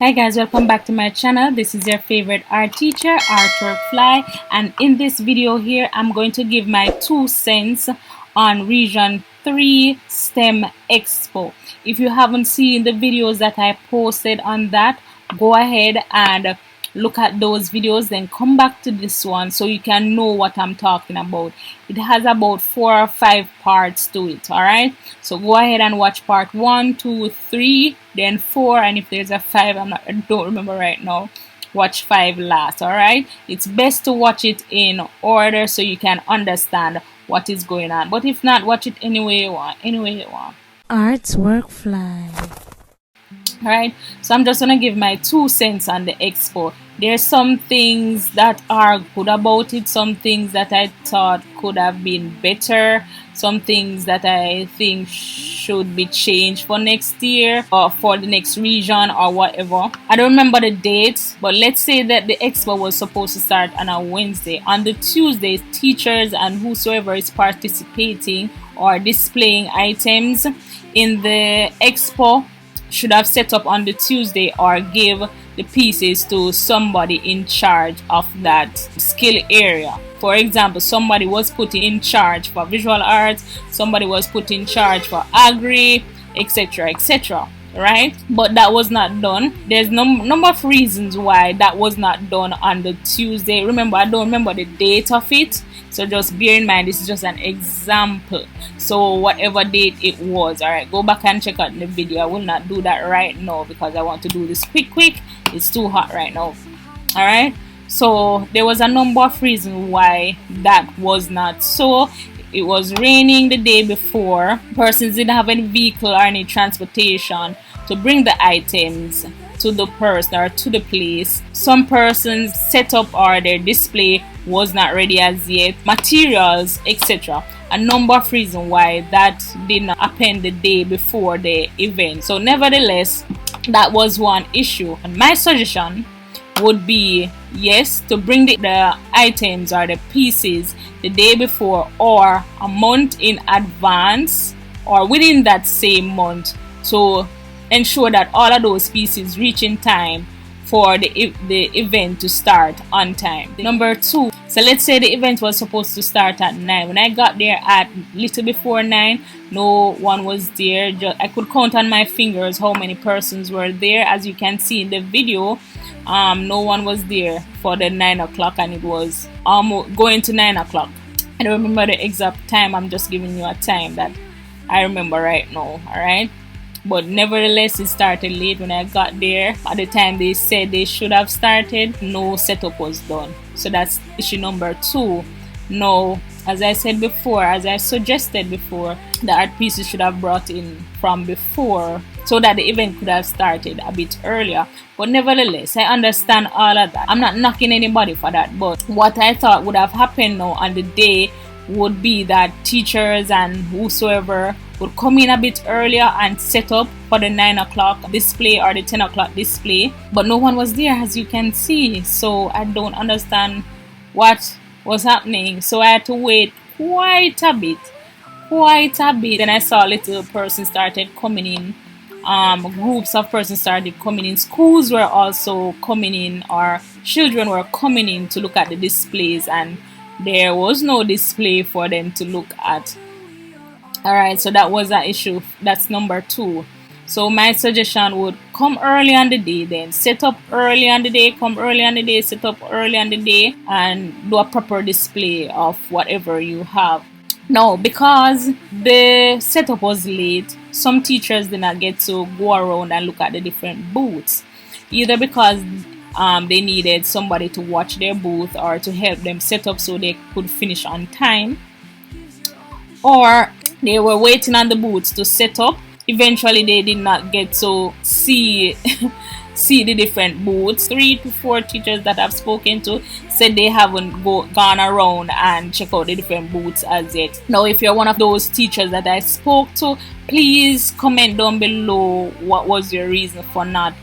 Hi guys, welcome back to my channel. This is your favorite art teacher, Fly, and in this video here I'm going to give my 2 cents on Region 3 STEM Expo. If you haven't seen the videos that I posted on that, go ahead and look at those videos, then come back to this one so you can know what I'm talking about. It has about 4 or 5 parts to it. All right, so go ahead and watch part 1, 2, 3, then 4, and if there's a 5, I don't remember right now, watch 5 last. All right, it's best to watch it in order so you can understand what is going on, but if not, watch it anyway you want. Arts Workfly. Alright, so I'm just gonna give my 2 cents on the expo. There's some things that are good about it, some things that I thought could have been better, some things that I think should be changed for next year or for the next region or whatever. I don't remember the dates, but let's say that the expo was supposed to start on a Wednesday. On the Tuesday, teachers and whosoever is participating or displaying items in the expo should have set up on the Tuesday or give the pieces to somebody in charge of that skill area. For example, somebody was put in charge for visual arts, somebody was put in charge for agri, etc., etc., right? But that was not done. There's number of reasons why that was not done on the Tuesday. Remember, I don't remember the date of it, so just bear in mind this is just an example. So whatever date it was, all right, go back and check out the video. I will not do that right now because I want to do this quick. It's too hot right now. All right, so there was a number of reasons why that was not so. It was raining the day before. Persons didn't have any vehicle or any transportation to bring the items to the person or to the place. Some persons set up or their display was not ready as yet, materials, etc. A number of reasons why that did not happen the day before the event. So nevertheless, that was one issue, and my suggestion would be, yes, to bring the items or the pieces the day before or a month in advance or within that same month to ensure that all of those pieces reach in time for the event to start on time. Number 2, so let's say the event was supposed to start at 9. When I got there at little before 9, no one was there. I could count on my fingers how many persons were there. As you can see in the video, no one was there for the 9 o'clock, and it was almost going to 9 o'clock. I don't remember the exact time. I'm just giving you a time that I remember right now. All right, but nevertheless, it started late. When I got there at the time they said they should have started, no setup was done. So that's issue number 2. No, as I said before, as I suggested before, the art pieces should have brought in from before so that the event could have started a bit earlier. But nevertheless, I understand all of that. I'm not knocking anybody for that, but what I thought would have happened now on the day would be that teachers and whosoever would come in a bit earlier and set up for the 9 o'clock display or the 10 o'clock display, but no one was there, as you can see. So I don't understand what was happening. So I had to wait quite a bit. Then I saw little persons started coming in. Groups of persons started coming in. Schools were also coming in, or children were coming in to look at the displays, and there was no display for them to look at. Alright, so that was an issue. That's number 2. So my suggestion would come early on the day, then set up early on the day, come early on the day, set up early on the day, and do a proper display of whatever you have. Now, because the setup was late, some teachers did not get to go around and look at the different booths, either because they needed somebody to watch their booth or to help them set up so they could finish on time, or they were waiting on the booths to set up. Eventually they did not get to see the different booths. 3 to 4 teachers that I've spoken to said they haven't gone around and check out the different booths as yet. Now, if you're one of those teachers that I spoke to, please comment down below what was your reason for not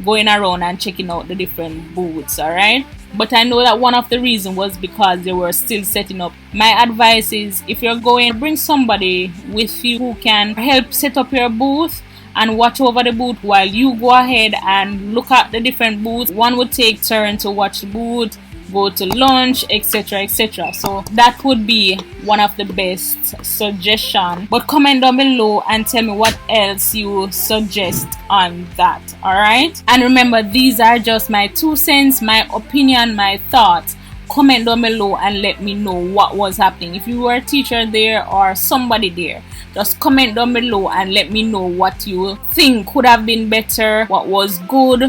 going around and checking out the different booths. All right, but I know that one of the reasons was because they were still setting up. My advice is, if you're going, bring somebody with you who can help set up your booth and watch over the booth while you go ahead and look at the different booths. One would take turn to watch the booth, go to lunch, etc, etc. So that would be one of the best suggestion. But comment down below and tell me what else you suggest on that. All right, and remember, these are just my 2 cents, my opinion, my thoughts. Comment down below and let me know what was happening. If you were a teacher there or somebody there, just comment down below and let me know what you think could have been better, what was good,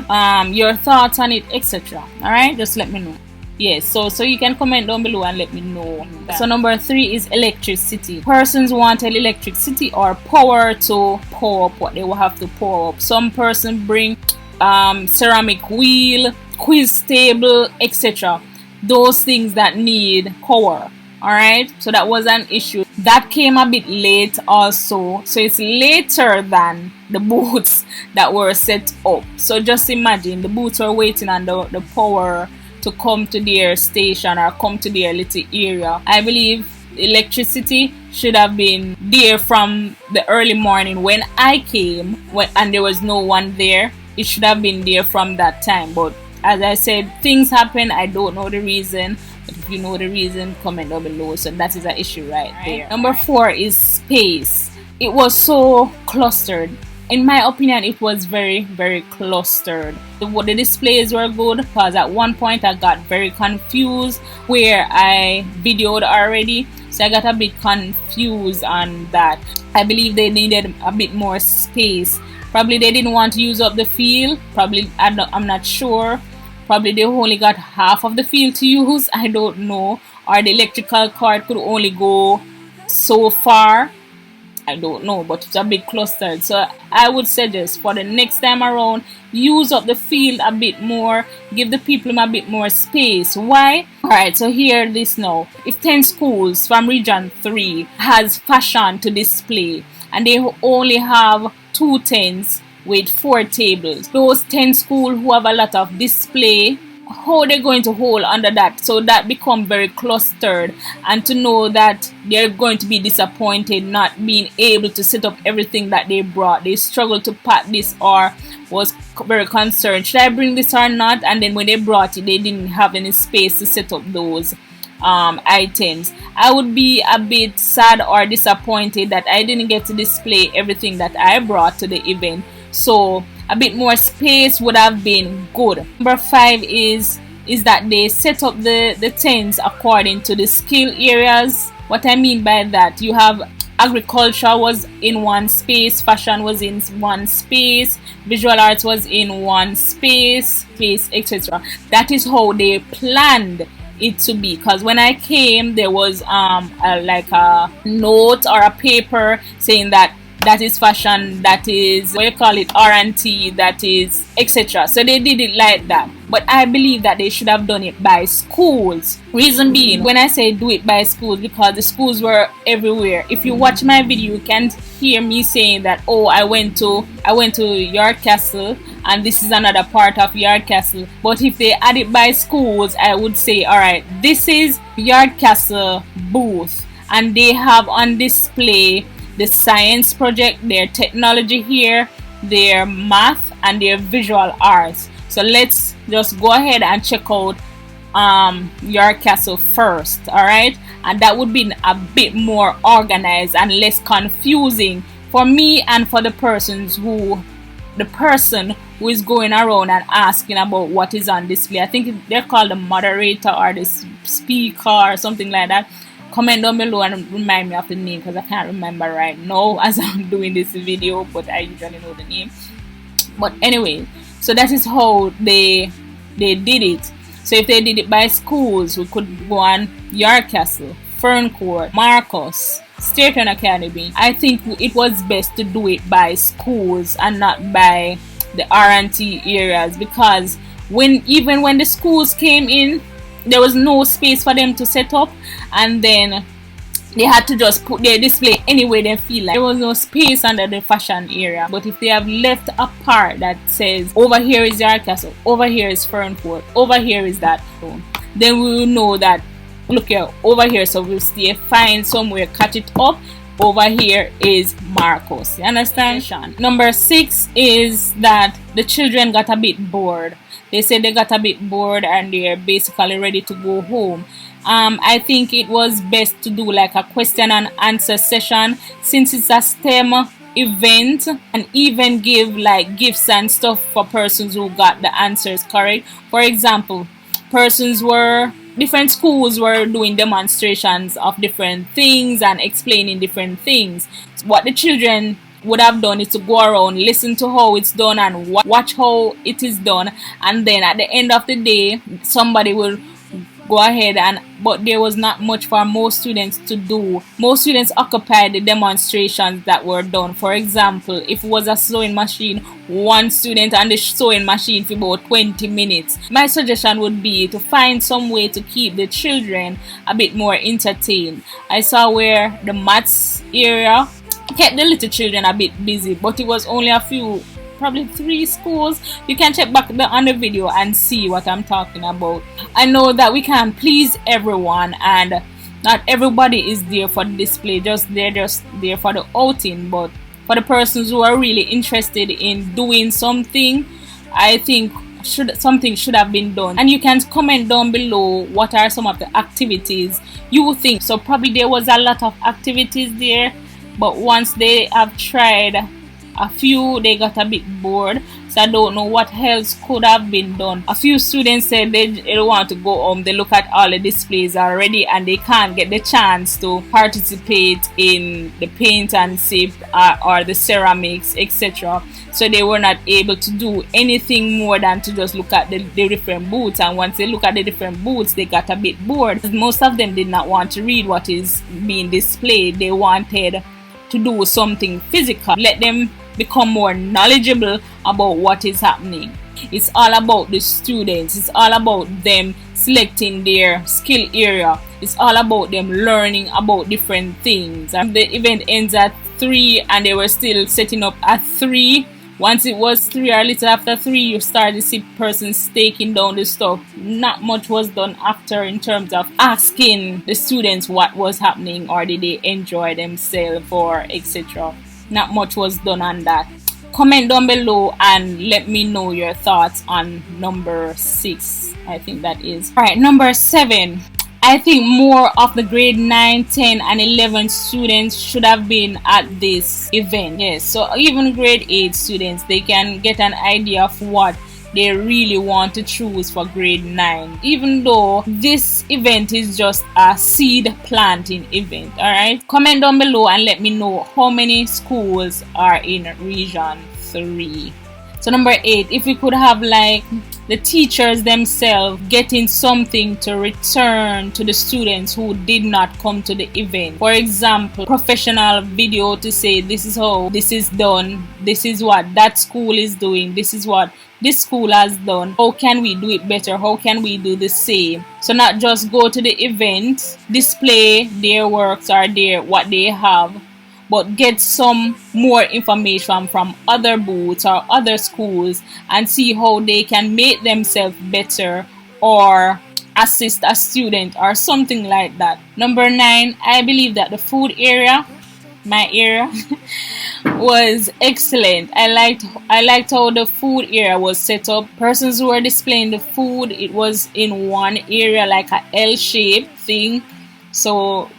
your thoughts on it, etc. All right, just let me know. Yes, so you can comment down below and let me know that. So number 3 is electricity. Persons wanted electricity or power to power up what they will have to power up. Some person bring ceramic wheel, quiz table, etc. Those things that need power. Alright, so that was an issue. That came a bit late also. So it's later than the booths that were set up. So just imagine the booths were waiting on the power to come to their station or come to their little area. I believe electricity should have been there from the early morning when I came, and there was no one there. It should have been there from that time. But as I said, things happen. I don't know the reason. But if you know the reason, comment down below. So that is an issue right there. Number 4 is space. It was so clustered. In my opinion, it was very, very clustered. The displays were good because at one point I got very confused where I videoed already. So I got a bit confused on that. I believe they needed a bit more space. Probably they didn't want to use up the field. Probably, I'm not sure. Probably they only got half of the field to use. I don't know. Or the electrical cord could only go so far. I don't know, but it's a bit clustered. So I would suggest for the next time around, use up the field a bit more, give the people a bit more space. Why? Alright, so hear this now. If 10 schools from region 3 has fashion to display and they only have 2 tents with 4 tables, those 10 schools who have a lot of display, how they're going to hold under that? So that become very clustered, and to know that they're going to be disappointed not being able to set up everything that they brought. They struggled to pack this or was very concerned, should I bring this or not? And then when they brought it, they didn't have any space to set up those items. I would be a bit sad or disappointed that I didn't get to display everything that I brought to the event. So a bit more space would have been good. Number 5 is that they set up the tents according to the skill areas. What I mean by that, you have agriculture was in one space, fashion was in one space, visual arts was in one space, etc. That is how they planned it to be, because when I came there was like a note or a paper saying that is fashion, that is what you call it, R&T, that is etc. So they did it like that. But I believe that they should have done it by schools. Reason being, when I say do it by schools, because the schools were everywhere. If you watch my video, you can hear me saying that, oh, I went to Yard Castle and this is another part of Yard Castle. But if they add it by schools, I would say, alright, this is Yard Castle booth and they have on display the science project, their technology here, their math and their visual arts. So let's just go ahead and check out Yard Castle first, alright? And that would be a bit more organized and less confusing for me and for the person who is going around and asking about what is on display. I think they're called the moderator or the speaker or something like that. Comment down below and remind me of the name, because I can't remember right now as I'm doing this video, but I usually know the name. But anyway, so that is how they did it. So if they did it by schools, we could go on Yard Castle, Ferncourt, Marcus, Staten Academy. I think it was best to do it by schools and not by the R&T areas, because even when the schools came in, there was no space for them to set up, and then they had to just put their display anywhere they feel like. There was no space under the fashion area. But if they have left a part that says over here is Yard Castle, over here is Ferncourt, over here is that, then we will know that, look here, over here, so we'll stay, find somewhere, catch it up. over here is Marcos. You understand? Number 6 is that the children got a bit bored. They said they got a bit bored and they're basically ready to go home. I think it was best to do like a question and answer session since it's a STEM event, and even give like gifts and stuff for persons who got the answers correct. For example, different schools were doing demonstrations of different things and explaining different things. What the children would have done is to go around, listen to how it's done and watch how it is done, and then at the end of the day somebody will go ahead but there was not much for most students to do. Most students occupied the demonstrations that were done. For example, if it was a sewing machine, one student on the sewing machine for about 20 minutes. My suggestion would be to find some way to keep the children a bit more entertained. I saw where the maths area kept the little children a bit busy, but it was only a few, probably 3 schools. You can check back on the video and see what I'm talking about. I know that we can't please everyone and not everybody is there for the display, they're just there for the outing, but for the persons who are really interested in doing something, I think something should have been done. And you can comment down below what are some of the activities you think. So probably there was a lot of activities there, but once they have tried a few, they got a bit bored. So I don't know what else could have been done. A few students said they don't want to go home. They look at all the displays already and they can't get the chance to participate in the paint and sip or the ceramics, etc. So they were not able to do anything more than to just look at the different booths. And once they look at the different booths, they got a bit bored. Most of them did not want to read what is being displayed. They wanted to do something physical. Let them become more knowledgeable about what is happening. It's all about the students. It's all about them selecting their skill area. It's all about them learning about different things. And the event ends at 3 and they were still setting up at 3. Once it was 3 or a little after 3, you start to see persons taking down the stuff. Not much was done after in terms of asking the students what was happening or did they enjoy themselves or etc. Not much was done on that. Comment down below and let me know your thoughts on number 6. I think that is. Alright, number 7. I think more of the grade 9, 10 and 11 students should have been at this event. Yes, so even grade 8 students, they can get an idea of what they really want to choose for grade 9, even though this event is just a seed planting event. Alright, comment down below and let me know how many schools are in region 3. So number 8, if we could have like the teachers themselves getting something to return to the students who did not come to the event. For example, professional video to say this is how this is done, this is what that school is doing, this is what this school has done, how can we do it better, how can we do the same. So not just go to the event, display their works or what they have, but get some more information from other booths or other schools and see how they can make themselves better or assist a student or something like that. Number 9, I believe that the food area, my area, was excellent. I liked how the food area was set up. Persons who were displaying the food, it was in one area like a L-shaped thing. So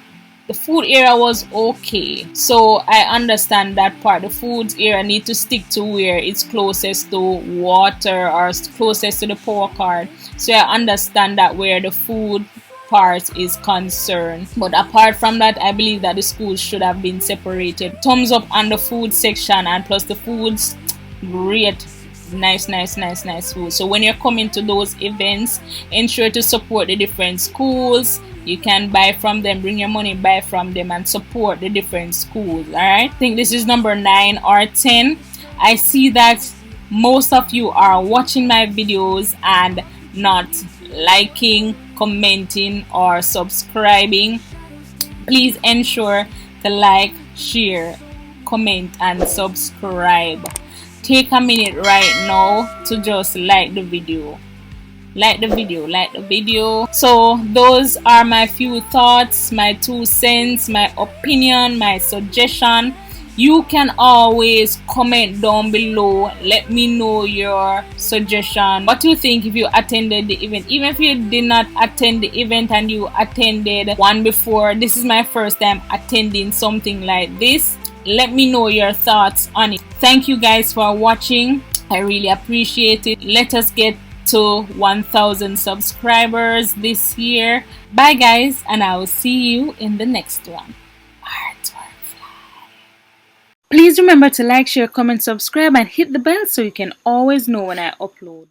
the food area was okay. So I understand that part. The food area need to stick to where it's closest to water or closest to the power card. So I understand that where the food part is concerned. But apart from that, I believe that the schools should have been separated. Thumbs up on the food section, and plus the foods, great. Nice food. So when you're coming to those events, ensure to support the different schools. You can buy from them, bring your money, buy from them and support the different schools. Alright, I think this is number 9 or 10. I see that most of you are watching my videos and not liking, commenting or subscribing. Please ensure to like, share, comment and subscribe. Take a minute right now to just like the video. like the video. So those are my few thoughts, my 2 cents, my opinion, my suggestion. You can always comment down below, let me know your suggestion, what you think if you attended the event. Even if you did not attend the event and you attended one before, this is my first time attending something like this. Let me know your thoughts on it. Thank you guys for watching. I really appreciate it. Let us get to 1,000 subscribers this year. Bye guys, and I will see you in the next one. Artwork Fly. Please remember to like, share, comment, subscribe, and hit the bell so you can always know when I upload.